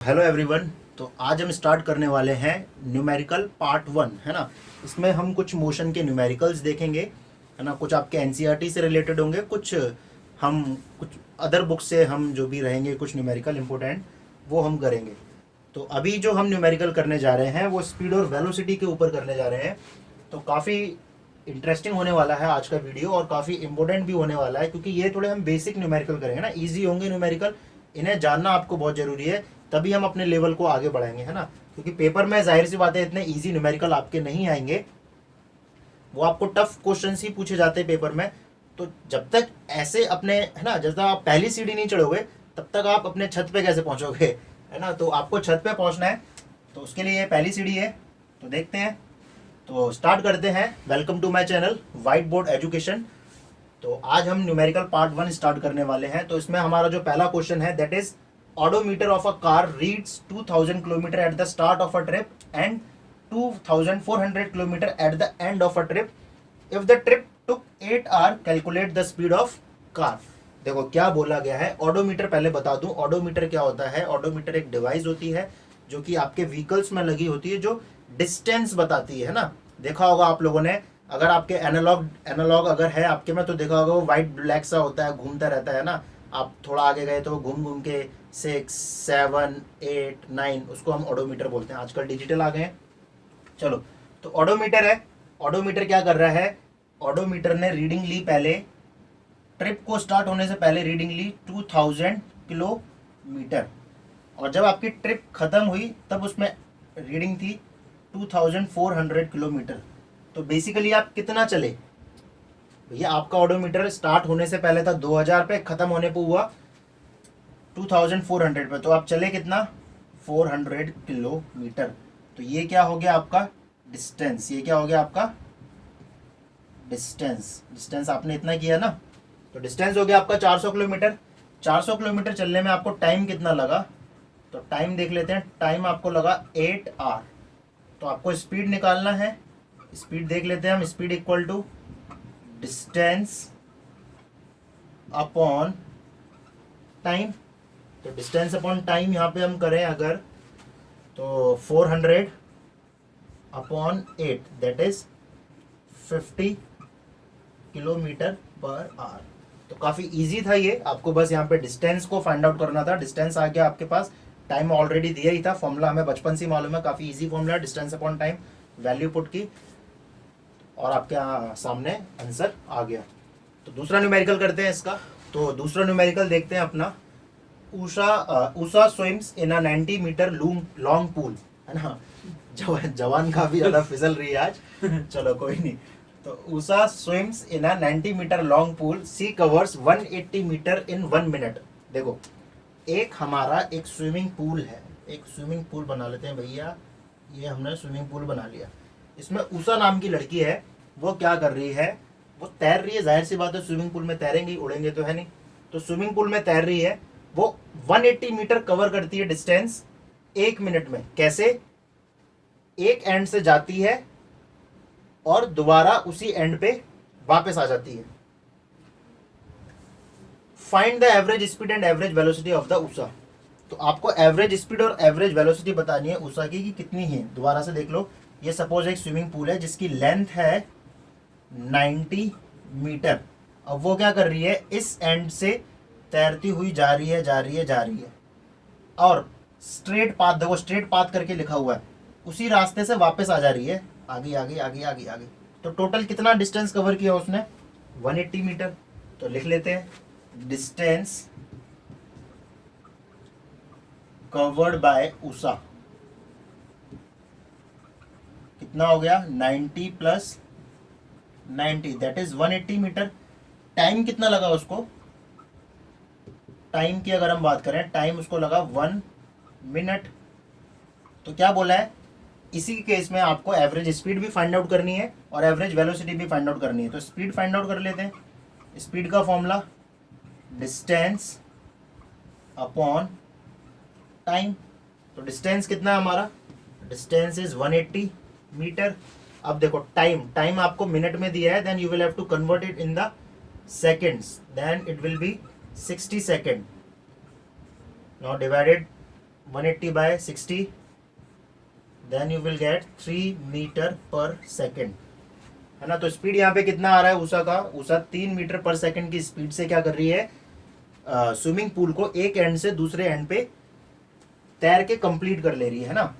Hello everyone. तो आज हम स्टार्ट करने वाले हैं न्यूमेरिकल पार्ट 1, है ना। इसमें हम कुछ मोशन के न्यूमेरिकल्स देखेंगे, है ना। कुछ आपके एनसीईआरटी से रिलेटेड होंगे, कुछ अदर बुक से हम जो भी रहेंगे, कुछ न्यूमेरिकल इंपॉर्टेंट वो हम करेंगे। तो अभी जो हम न्यूमेरिकल करने जा रहे हैं वो स्पीड और वेलोसिटी के ऊपर करने जा रहे हैं। तो काफ़ी इंटरेस्टिंग होने वाला है आज का वीडियो और काफ़ी इंपॉर्टेंट भी होने वाला है, क्योंकि ये थोड़े हम बेसिक न्यूमेरिकल करेंगे ना, ईजी होंगे न्यूमेरिकल। इन्हें जानना आपको बहुत ज़रूरी है, तभी हम अपने लेवल को आगे बढ़ाएंगे, है ना। क्योंकि पेपर में जाहिर सी बात है इतने इजी न्यूमेरिकल आपके नहीं आएंगे, वो आपको टफ क्वेश्चंस ही पूछे जाते हैं पेपर में। तो जब तक ऐसे अपने, है ना, जब तक आप पहली सीढ़ी नहीं चढ़ोगे तब तक आप अपने छत पे कैसे पहुंचोगे, है ना। तो आपको छत पे पहुंचना है, तो उसके लिए पहली सीढ़ी है। तो देखते हैं, तो स्टार्ट करते हैं। Welcome to my channel white board education. तो आज हम न्यूमेरिकल पार्ट 1 स्टार्ट करने वाले हैं। तो इसमें हमारा जो पहला क्वेश्चन है, that is odometer of a car reads 2000 km at the start of a trip and 2400 km at the end of a trip. If the trip took 8 hours, calculate the speed of car. देखो क्या बोला गया है। Odometer पहले बता दूं, odometer क्या होता है। ऑडोमीटर एक डिवाइस होती है जो कि आपके व्हीकल्स में लगी होती है, जो डिस्टेंस बताती है ना। देखा होगा आप लोगों ने, अगर आपके एनालॉग अगर है आपके में, तो देखा होगा वो वाइट ब्लैक सा होता है, घूमता रहता है ना। आप थोड़ा आगे गए तो वो घूम घूम के 6, 7, 8, 9, उसको हम ऑडोमीटर बोलते हैं। आजकल डिजिटल आ गए हैं। चलो, तो ऑडोमीटर है। ऑडोमीटर क्या कर रहा है, ऑडोमीटर ने रीडिंग ली, पहले ट्रिप को स्टार्ट होने से पहले रीडिंग ली 2000 किलोमीटर, और जब आपकी ट्रिप खत्म हुई तब उसमें रीडिंग थी 2400 किलोमीटर। तो बेसिकली आप कितना चले भैया। आपका ऑडोमीटर स्टार्ट होने से पहले था 2000 पे, खत्म होने पे हुआ 2400 पे। तो आप चले कितना, 400 किलोमीटर। तो ये क्या हो गया आपका डिस्टेंस। ये क्या हो गया आपका डिस्टेंस आपने इतना किया ना। तो डिस्टेंस हो गया आपका 400 किलोमीटर। 400 किलोमीटर चलने में आपको टाइम कितना लगा, तो टाइम देख लेते हैं। टाइम आपको लगा 8 आवर। तो आपको स्पीड निकालना है। स्पीड देख लेते हैं हम। Speed equal to distance upon time. तो डिस्टेंस अपॉन टाइम यहाँ पे हम करें अगर, तो 400 upon 8, that is 50 kilometre per hour. तो काफ़ी इजी था ये। आपको बस यहाँ पे डिस्टेंस को फाइंड आउट करना था। डिस्टेंस आ गया आपके पास, टाइम ऑलरेडी दिया ही था। फॉर्मूला हमें बचपन से मालूम है, काफ़ी easy formula, distance upon time, value put की और आपके सामने आंसर आ गया। तो दूसरा न्यूमेरिकल करते हैं इसका। तो दूसरा न्यूमेरिकल देखते हैं अपना। Usha swims in a 90 metre long pool, है ना। जवान काफी ज्यादा फिसल रही है आज। चलो कोई नहीं। तो Usha swims in a 90 metre long pool, she covers 180 metre in 1 minute. देखो, एक हमारा एक स्विमिंग पूल है। एक स्विमिंग पूल बना लेते हैं भैया। ये हमने स्विमिंग पूल बना लिया। इसमें उषा नाम की लड़की है। वो क्या कर रही है, वो तैर रही है। जाहिर सी बात है, स्विमिंग पूल में तैरेंगी, उड़ेंगे तो है नहीं। तो स्विमिंग पूल में तैर रही है। वो 180 मीटर कवर करती है डिस्टेंस 1 मिनट में। कैसे, एक एंड से जाती है और दोबारा उसी एंड पे वापस आ जाती है। Find the average speed and average velocity of the Usha. तो आपको एवरेज स्पीड और एवरेज वेलोसिटी बतानी है उषा की कि कितनी है। दोबारा से देख लो। ये सपोज एक स्विमिंग पूल है जिसकी लेंथ है 90 मीटर। अब वो क्या कर रही है, इस एंड से तैरती हुई जा रही है और स्ट्रेट पाथ, देखो स्ट्रेट पाथ करके लिखा हुआ है, उसी रास्ते से वापस आ जा रही है, आगे आगे आगे आगे आगे। तो टोटल कितना डिस्टेंस कवर किया उसने, 180 मीटर। तो लिख लेते हैं डिस्टेंस कवर्ड बाय उषा कितना हो गया, 90 plus 90, that is 180 metre. Time कितना लगा उसको, टाइम की अगर हम बात करें, टाइम उसको लगा 1 मिनट। तो क्या बोला है, इसी केस में आपको एवरेज स्पीड भी फाइंड आउट करनी है और एवरेज वेलोसिटी भी फाइंड आउट करनी है। तो स्पीड फाइंड आउट कर लेते हैं। स्पीड का फॉर्मूला डिस्टेंस अपॉन टाइम। तो डिस्टेंस कितना है हमारा, डिस्टेंस इज 180 मीटर। अब देखो टाइम आपको मिनट में दिया है, then you will have to convert it in the seconds, then it will be 60 second. Now divided 180 by 60, देन यू विल गेट 3 मीटर पर सेकेंड, है ना। तो स्पीड यहाँ पे कितना आ रहा है उषा का, उषा 3 मीटर पर सेकेंड की स्पीड से क्या कर रही है, स्विमिंग पूल को एक एंड से दूसरे एंड पे तैर के कंप्लीट कर ले रही है ना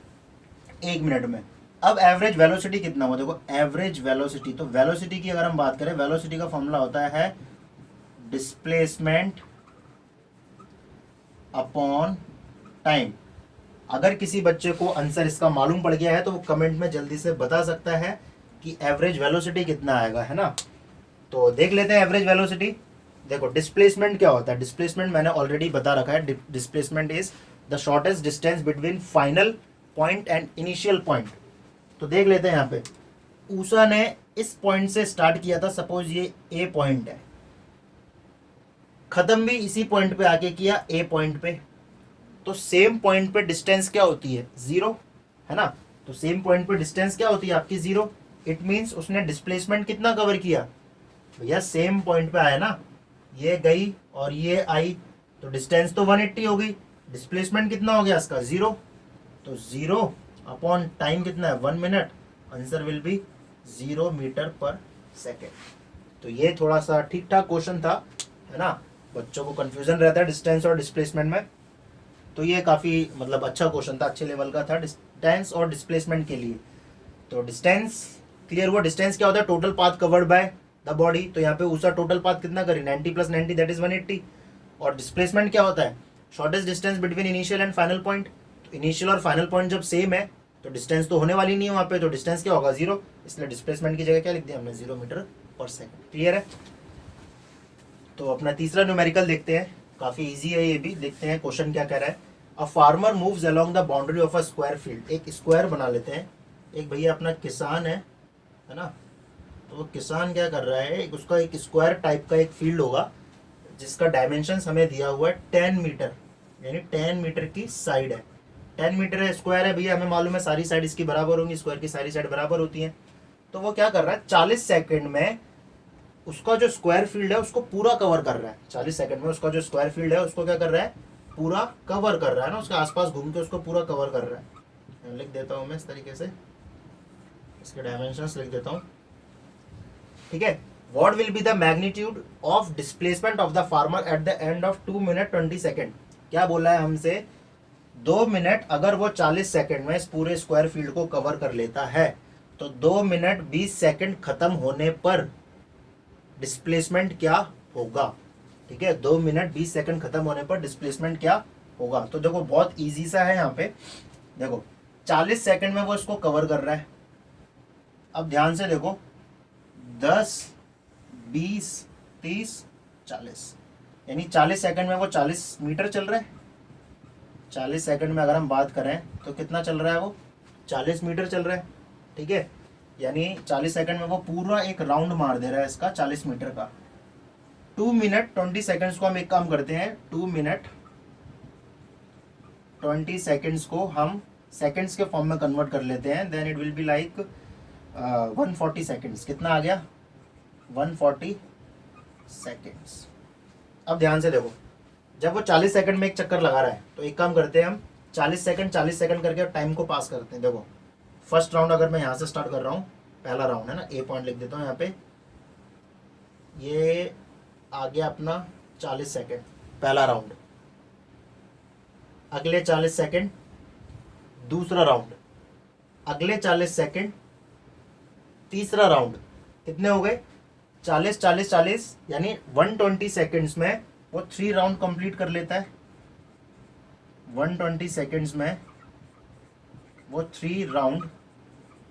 1 मिनट में। अब एवरेज वेलोसिटी कितना हुआ, देखो एवरेज वेलोसिटी, तो वेलोसिटी की अगर हम बात करें, वेलोसिटी का फॉर्मूला होता है डिस्प्लेसमेंट अपॉन टाइम। अगर किसी बच्चे को आंसर इसका मालूम पड़ गया है तो वो कमेंट में जल्दी से बता सकता है कि एवरेज वेलोसिटी कितना आएगा, है ना। तो देख लेते हैं एवरेज वेलोसिटी। देखो डिस्प्लेसमेंट क्या होता है, डिस्प्लेसमेंट मैंने ऑलरेडी बता रखा है, displacement is the shortest distance between final point and initial point. तो देख लेते हैं यहाँ पे, ऊषा ने इस पॉइंट से स्टार्ट किया था, सपोज ये ए पॉइंट है, खत्म भी इसी पॉइंट पे आके किया ए पॉइंट पे, तो सेम पॉइंट पे डिस्टेंस क्या होती है, 0, है ना। तो सेम पॉइंट पे डिस्टेंस क्या होती है आपकी, 0। इट मीन्स उसने डिस्प्लेसमेंट कितना कवर किया भैया, सेम पॉइंट पे आया ना, ये गई और ये आई, तो डिस्टेंस तो 180 हो गई, डिस्प्लेसमेंट कितना हो गया इसका, 0। तो 0 अपॉन टाइम कितना है, 1 minute, answer will be 0 metre per second. तो ये थोड़ा सा ठीक ठाक क्वेश्चन था, है ना। बच्चों को कंफ्यूजन रहता है डिस्टेंस और डिस्प्लेसमेंट में, तो ये काफ़ी मतलब अच्छा क्वेश्चन था, अच्छे लेवल का था डिस्टेंस और डिस्प्लेसमेंट के लिए। तो डिस्टेंस क्लियर हुआ, डिस्टेंस क्या होता है, total path covered by the body. तो यहाँ पे उसका टोटल पाथ कितना करी, 90 + 90 दैट इज 180। और डिस्प्लेसमेंट क्या होता है, shortest distance between initial and final point. तो इनिशियल और फाइनल पॉइंट जब सेम है तो डिस्टेंस तो होने वाली नहीं है वहाँ पे, तो डिस्टेंस क्या होगा, 0। इसलिए डिस्प्लेसमेंट की जगह क्या लिख दिया हमने, 0 मीटर पर सेकेंड। क्लियर है। तो अपना तीसरा न्यूमेरिकल देखते हैं, काफ़ी ईजी है ये भी, देखते हैं क्वेश्चन क्या कह रहा है। A farmer moves along the boundary of a square field, एक स्क्वायर बना लेते हैं, एक भैया अपना किसान है ना। तो वो किसान क्या कर रहा है, उसका एक स्क्वायर टाइप का एक फील्ड होगा जिसका डायमेंशन हमें दिया हुआ है 10 मीटर, यानी 10 मीटर की साइड है, 10 मीटर है, स्क्वायर है भैया, हमें मालूम है सारी साइड इसकी बराबर होंगी, स्क्वायर की सारी साइड बराबर होती हैं। तो वो क्या कर रहा है, 40 सेकेंड में उसका जो स्क्वायर फील्ड है उसको पूरा कवर कर रहा है, 40 सेकंड में उसका जो स्क्वायर फील्ड है उसको क्या कर रहा है, पूरा कवर कर रहा है ना, उसके आसपास घूम के उसको पूरा कवर कर रहा है। लिख देता हूँ मैं इस तरीके से, इसके डायमेंशंस लिख देता हूँ, ठीक है। What will be the magnitude of displacement of the farmer at the end of 2 minute 20 second. क्या बोला है हमसे, 2 मिनट अगर वो 40 सेकेंड में इस पूरे स्क्वायर फील्ड को कवर कर लेता है तो 2 मिनट 20 सेकेंड खत्म होने पर डिस्प्लेसमेंट क्या होगा, ठीक है। 2 मिनट 20 सेकंड खत्म होने पर डिस्प्लेसमेंट क्या होगा। तो देखो बहुत इजी सा है यहाँ पे, देखो 40 सेकंड में वो इसको कवर कर रहा है। अब ध्यान से देखो 10, 20, 30, 40, यानी 40 सेकंड में वो 40 मीटर चल रहा है। 40 सेकंड में अगर हम बात करें तो कितना चल रहा है, वो 40 मीटर चल रहा है, ठीक है। यानी 40 सेकंड में वो पूरा एक राउंड मार दे रहा है इसका 40 मीटर का। 2 मिनट 20 सेकंड्स को हम एक काम करते हैं, 2 मिनट 20 सेकंड्स को हम सेकंड्स के फॉर्म में कन्वर्ट कर लेते हैं, then it will be like 140 seconds. कितना आ गया, 140 सेकंड्स। अब ध्यान से देखो, जब वो 40 सेकंड में एक चक्कर लगा रहा है तो एक काम करते हैं हम 40 सेकंड करके टाइम को पास करते हैं। देखो फर्स्ट राउंड अगर मैं यहाँ से स्टार्ट कर रहा हूँ, पहला राउंड है ना, ए पॉइंट लिख देता हूँ यहाँ पे, ये आ गया अपना 40 सेकंड पहला राउंड, अगले 40 सेकंड दूसरा राउंड, अगले 40 सेकंड तीसरा राउंड। कितने हो गए, 40 40 40, यानी 120 सेकंड्स में वो 3 राउंड कंप्लीट कर लेता है। 120 सेकंड्स में वो 3 राउंड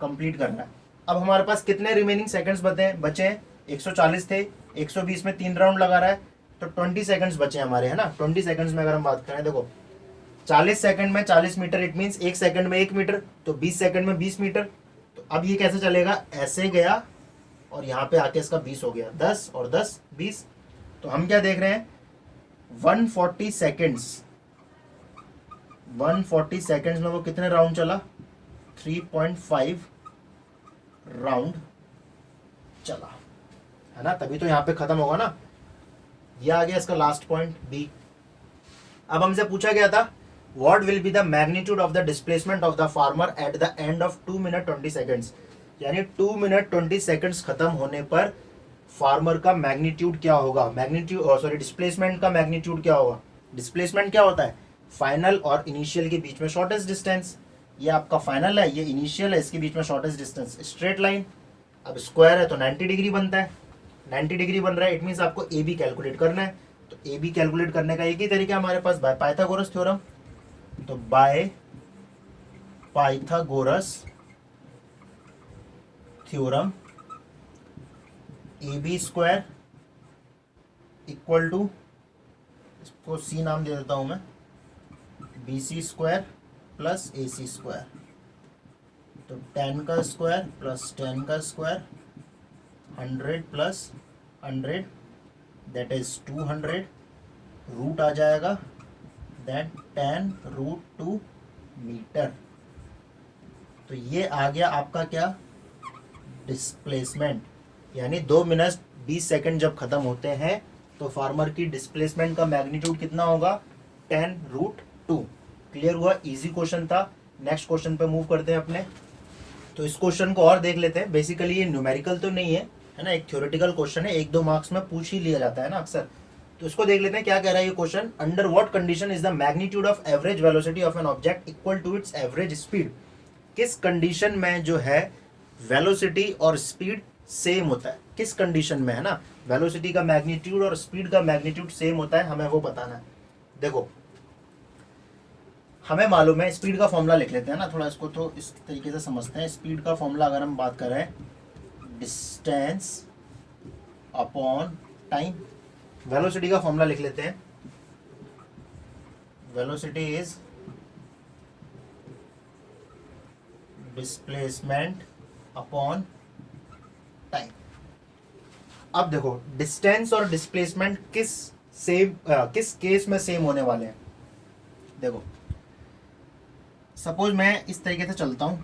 कंप्लीट कर रहा है। अब हमारे पास कितने रिमेनिंग सेकंड्स बचे हैं, 140 थे, 120 में 3 राउंड लगा रहा है, तो 20 सेकंड्स बचे हमारे, है ना। 20 सेकंड्स में अगर हम बात करें, देखो 40 सेकंड में 40 मीटर, इट मीन्स 1 सेकंड में 1 मीटर, तो 20 सेकंड में 20 मीटर। तो अब ये कैसे चलेगा, ऐसे गया और यहाँ पे आके इसका 20 हो गया, 10 और 10 20। तो हम क्या देख रहे हैं, 140 सेकंड्स, 140 सेकंड्स में वो कितने राउंड चला, 3.5 राउंड चला, है ना। तभी तो यहाँ पे खत्म होगा ना। ये आ गया इसका लास्ट पॉइंट बी। अब हमसे पूछा गया था what will be the magnitude of the displacement of the farmer at the end of 2 minute 20 seconds, यानी 2 मिनट 20 सेकेंड्स खत्म होने पर फार्मर का मैग्नीट्यूड क्या होगा, मैग्नीट्यूड सॉरी डिस्प्लेसमेंट का मैग्नीट्यूड क्या होगा। डिस्प्लेसमेंट क्या होता है, फाइनल और इनिशियल के बीच में शॉर्टेस्ट डिस्टेंस। ये आपका फाइनल है, ये इनिशियल है, इसके बीच में शॉर्टेस्ट डिस्टेंस, स्ट्रेट लाइन। अब स्क्वायर है तो 90 डिग्री बनता है, 90 डिग्री बन रहा है, इट मीन्स आपको ए बी कैलकुलेट करना है। तो ए बी कैलकुलेट करने का एक ही तरीका हमारे पास, बाय पाइथागोरस थ्योरम। तो by Pythagoras theorem A B square equal to, इसको सी नाम दे देता हूं मैं, B C square plus A C square. तो 10 का स्क्वायर प्लस 10 का square 100 plus 100 that is 200, root आ जाएगा दैट 10 रूट 2 मीटर। तो ये आ गया आपका क्या, डिस्प्लेसमेंट। यानी 2 मिनट 20 सेकंड जब खत्म होते हैं तो फार्मर की डिस्प्लेसमेंट का मैग्नीट्यूड कितना होगा, 10 रूट 2। क्लियर हुआ, इजी क्वेश्चन था। नेक्स्ट क्वेश्चन पे मूव करते हैं अपने। तो इस क्वेश्चन को और देख लेते हैं। बेसिकली ये न्यूमेरिकल तो नहीं है ना, एक थ्योरेटिकल क्वेश्चन है, 1-2 मार्क्स में पूछ ही लिया जाता है ना अक्सर। तो इसको देख लेते हैं क्या कह रहा है ये question. Under what condition is the magnitude of average velocity of an object equal to its average speed. किस कंडीशन में जो है वेलोसिटी और स्पीड सेम होता है, किस कंडीशन में, है ना, वेलोसिटी का मैग्नीट्यूड और स्पीड का मैग्नीट्यूड सेम होता है, हमें वो बताना है। देखो हमें मालूम है, स्पीड का फॉर्मूला लिख लेते हैं ना, थोड़ा इसको तो इस तरीके से समझते हैं। स्पीड का फॉर्मूला अगर हम बात करें, डिस्टेंस अपॉन टाइम। वेलोसिटी का फॉर्मूला लिख लेते हैं, velocity is displacement upon time. अब देखो डिस्टेंस और डिस्प्लेसमेंट किस केस में सेम होने वाले हैं। देखो सपोज मैं इस तरीके से चलता हूं,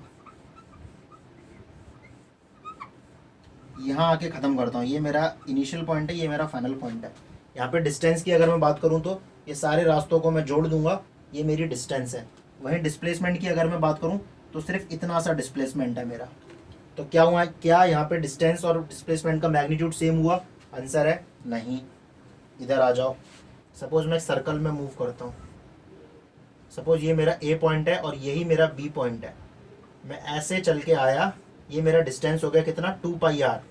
यहां आके खत्म करता हूं, ये मेरा इनिशियल पॉइंट है, ये मेरा फाइनल पॉइंट है। यहाँ पे डिस्टेंस की अगर मैं बात करूं तो ये सारे रास्तों को मैं जोड़ दूंगा, ये मेरी डिस्टेंस है। वहीं डिस्प्लेसमेंट की अगर मैं बात करूं तो सिर्फ इतना सा डिस्प्लेसमेंट है मेरा। तो क्या हुआ, क्या यहाँ पे डिस्टेंस और डिस्प्लेसमेंट का मैग्नीट्यूड सेम हुआ, आंसर है नहीं। इधर आ जाओ, सपोज मैं सर्कल में मूव करता हूँ, सपोज ये मेरा ए पॉइंट है और यही मेरा बी पॉइंट है। मैं ऐसे चल के आया, ये मेरा डिस्टेंस हो गया कितना, 2 पाई आर।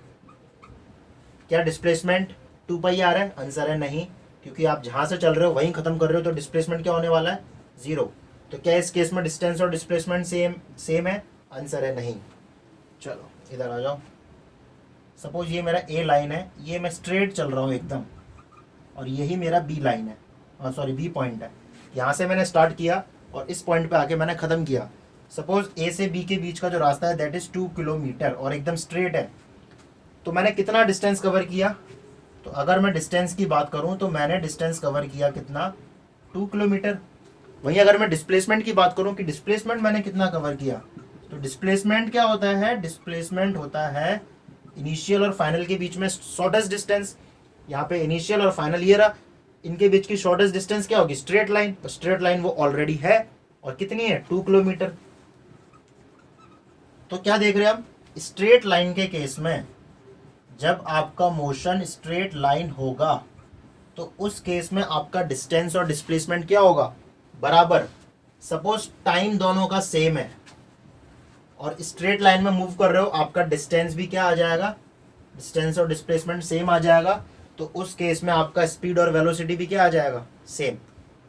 क्या डिस्प्लेसमेंट 2 पाई आर है, आंसर है नहीं, क्योंकि आप जहां से चल रहे हो वहीं खत्म कर रहे हो, तो डिस्प्लेसमेंट क्या होने वाला है, 0। तो क्या इस केस में डिस्टेंस और डिस्प्लेसमेंट सेम है, आंसर है नहीं। चलो इधर आ जाओ, सपोज ये मेरा ए लाइन है, ये मैं स्ट्रेट चल रहा हूँ एकदम, और यही मेरा बी लाइन है, सॉरी बी पॉइंट है। यहाँ से मैंने स्टार्ट किया और इस पॉइंट पे आके मैंने खत्म किया। सपोज ए से बी के बीच का जो रास्ता है दैट इज 2 किलोमीटर और एकदम स्ट्रेट है। तो मैंने कितना डिस्टेंस कवर किया, तो अगर मैं डिस्टेंस की बात करूं तो मैंने डिस्टेंस कवर किया कितना, 2 किलोमीटर। वहीं अगर मैं डिस्प्लेसमेंट की बात करूं कि डिस्प्लेसमेंट मैंने कितना कवर किया, तो डिस्प्लेसमेंट क्या होता है, डिस्प्लेसमेंट होता है इनिशियल और फाइनल के बीच में शॉर्टेस्ट डिस्टेंस। यहाँ पे इनिशियल और फाइनल ये रहा, इनके बीच की शॉर्टेस्ट डिस्टेंस क्या होगी, स्ट्रेट लाइन। तो स्ट्रेट लाइन वो ऑलरेडी है, और कितनी है, 2 किलोमीटर। तो क्या देख रहे हैं हम, स्ट्रेट लाइन के केस में जब आपका मोशन स्ट्रेट लाइन होगा तो उस केस में आपका डिस्टेंस और डिस्प्लेसमेंट क्या होगा, बराबर। सपोज टाइम दोनों का सेम है और स्ट्रेट लाइन में मूव कर रहे हो, आपका डिस्टेंस भी क्या आ जाएगा, डिस्टेंस और डिस्प्लेसमेंट सेम आ जाएगा। तो उस केस में आपका स्पीड और वेलोसिटी भी क्या आ जाएगा, सेम।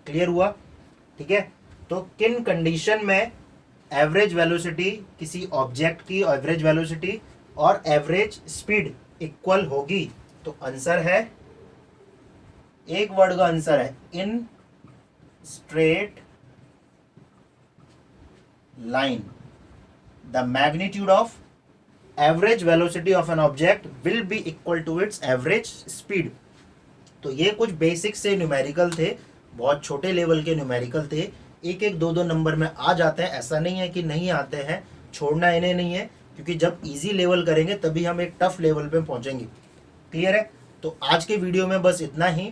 क्लियर हुआ, ठीक है। तो किन कंडीशन में एवरेज वेलोसिटी किसी ऑब्जेक्ट की एवरेज वेलोसिटी और एवरेज स्पीड इक्वल होगी, तो आंसर है, एक वर्ड का आंसर है, in straight line the magnitude of average velocity of an object will be equal to its average speed. तो ये कुछ बेसिक से न्यूमेरिकल थे, बहुत छोटे लेवल के न्यूमेरिकल थे, 1-1, 2-2 नंबर में आ जाते हैं, ऐसा नहीं है कि नहीं आते हैं, छोड़ना इन्हें नहीं है, क्योंकि जब इजी लेवल करेंगे तभी हम एक टफ लेवल पे पहुंचेंगे। क्लियर है। तो आज के वीडियो में बस इतना ही।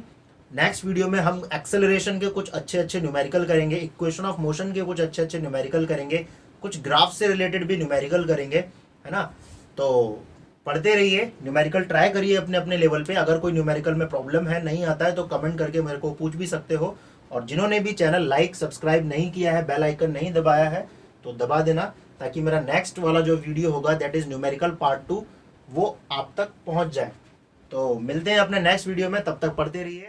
नेक्स्ट वीडियो में हम एक्सेलरेशन के कुछ अच्छे अच्छे न्यूमेरिकल करेंगे, इक्वेशन ऑफ मोशन के कुछ अच्छे अच्छे न्यूमेरिकल करेंगे, कुछ ग्राफ से रिलेटेड भी न्यूमेरिकल करेंगे, है ना। तो पढ़ते रहिए, न्यूमेरिकल ट्राई करिए अपने अपने लेवल पे। अगर कोई न्यूमेरिकल में प्रॉब्लम है, नहीं आता है, तो कमेंट करके मेरे को पूछ भी सकते हो। और जिन्होंने भी चैनल लाइक सब्सक्राइब नहीं किया है, बेल आइकन नहीं दबाया है, तो दबा देना, ताकि मेरा नेक्स्ट वाला जो वीडियो होगा दैट इज़ न्यूमेरिकल पार्ट 2 वो आप तक पहुंच जाए। तो मिलते हैं अपने नेक्स्ट वीडियो में, तब तक पढ़ते रहिए।